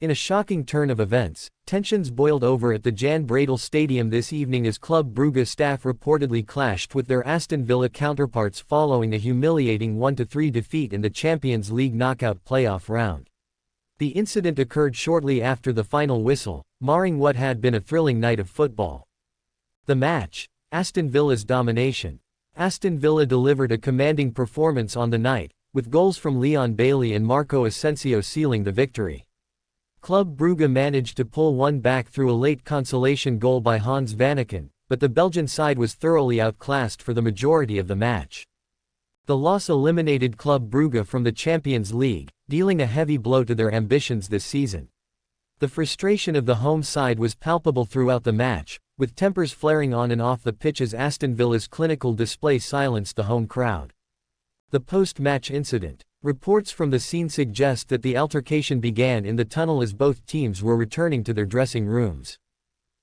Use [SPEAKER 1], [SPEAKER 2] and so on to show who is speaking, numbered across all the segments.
[SPEAKER 1] In a shocking turn of events, tensions boiled over at the Jan Breydel Stadium this evening as Club Brugge staff reportedly clashed with their Aston Villa counterparts following a humiliating 1-3 defeat in the Champions League knockout playoff round. The incident occurred shortly after the final whistle, marring what had been a thrilling night of football. The match: Aston Villa's domination. Aston Villa delivered a commanding performance on the night, with goals from Leon Bailey and Marco Asensio sealing the victory. Club Brugge managed to pull one back through a late consolation goal by Hans Vanaken, but the Belgian side was thoroughly outclassed for the majority of the match. The loss eliminated Club Brugge from the Champions League, dealing a heavy blow to their ambitions this season. The frustration of the home side was palpable throughout the match, with tempers flaring on and off the pitch as Aston Villa's clinical display silenced the home crowd. The post-match incident. Reports from the scene suggest that the altercation began in the tunnel as both teams were returning to their dressing rooms.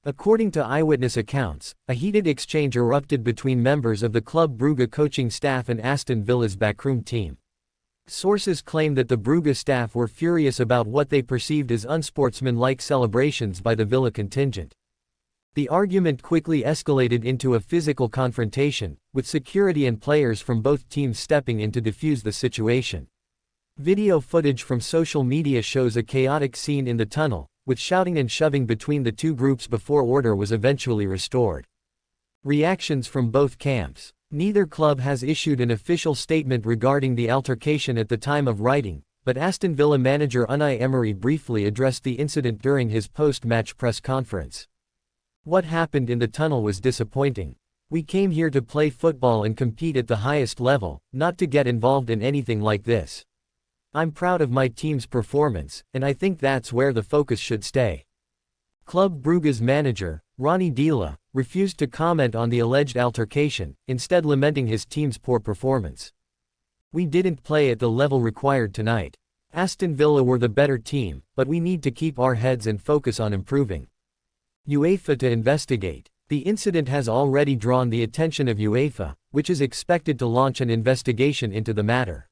[SPEAKER 1] According to eyewitness accounts, a heated exchange erupted between members of the Club Brugge coaching staff and Aston Villa's backroom team. Sources claim that the Brugge staff were furious about what they perceived as unsportsmanlike celebrations by the Villa contingent. The argument quickly escalated into a physical confrontation, with security and players from both teams stepping in to defuse the situation. Video footage from social media shows a chaotic scene in the tunnel, with shouting and shoving between the two groups before order was eventually restored. Reactions from both camps. Neither club has issued an official statement regarding the altercation at the time of writing, but Aston Villa manager Unai Emery briefly addressed the incident during his post-match press conference. "What happened in the tunnel was disappointing. We came here to play football and compete at the highest level, not to get involved in anything like this. I'm proud of my team's performance, and I think that's where the focus should stay." Club Brugge's manager, Ronny Deila, refused to comment on the alleged altercation, instead lamenting his team's poor performance. "We didn't play at the level required tonight. Aston Villa were the better team, but we need to keep our heads and focus on improving." UEFA to investigate. The incident has already drawn the attention of UEFA, which is expected to launch an investigation into the matter.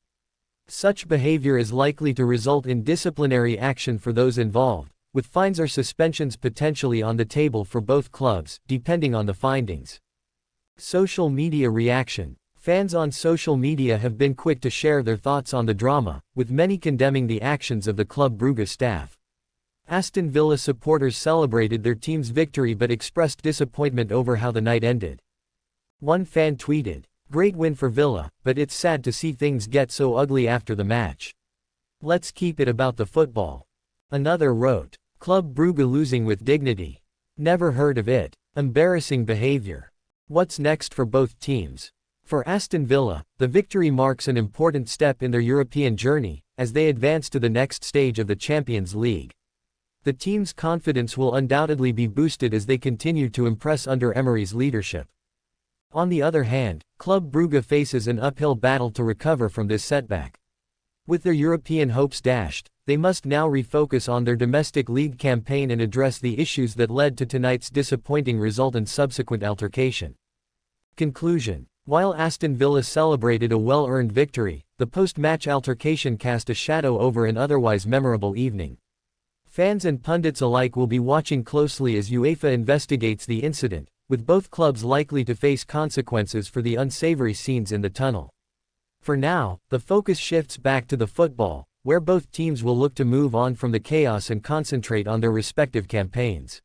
[SPEAKER 1] Such behavior is likely to result in disciplinary action for those involved, with fines or suspensions potentially on the table for both clubs, depending on the findings. Social media reaction. Fans on social media have been quick to share their thoughts on the drama, with many condemning the actions of the Club Brugge staff. Aston Villa supporters celebrated their team's victory but expressed disappointment over how the night ended. One fan tweeted, "Great win for Villa, but it's sad to see things get so ugly after the match. Let's keep it about the football." Another wrote, "Club Brugge losing with dignity. Never heard of it. Embarrassing behavior." What's next for both teams? For Aston Villa, the victory marks an important step in their European journey, as they advance to the next stage of the Champions League. The team's confidence will undoubtedly be boosted as they continue to impress under Emery's leadership. On the other hand, Club Brugge faces an uphill battle to recover from this setback. With their European hopes dashed, they must now refocus on their domestic league campaign and address the issues that led to tonight's disappointing result and subsequent altercation. Conclusion. While Aston Villa celebrated a well-earned victory, the post-match altercation cast a shadow over an otherwise memorable evening. Fans and pundits alike will be watching closely as UEFA investigates the incident, with both clubs likely to face consequences for the unsavory scenes in the tunnel. For now, the focus shifts back to the football, where both teams will look to move on from the chaos and concentrate on their respective campaigns.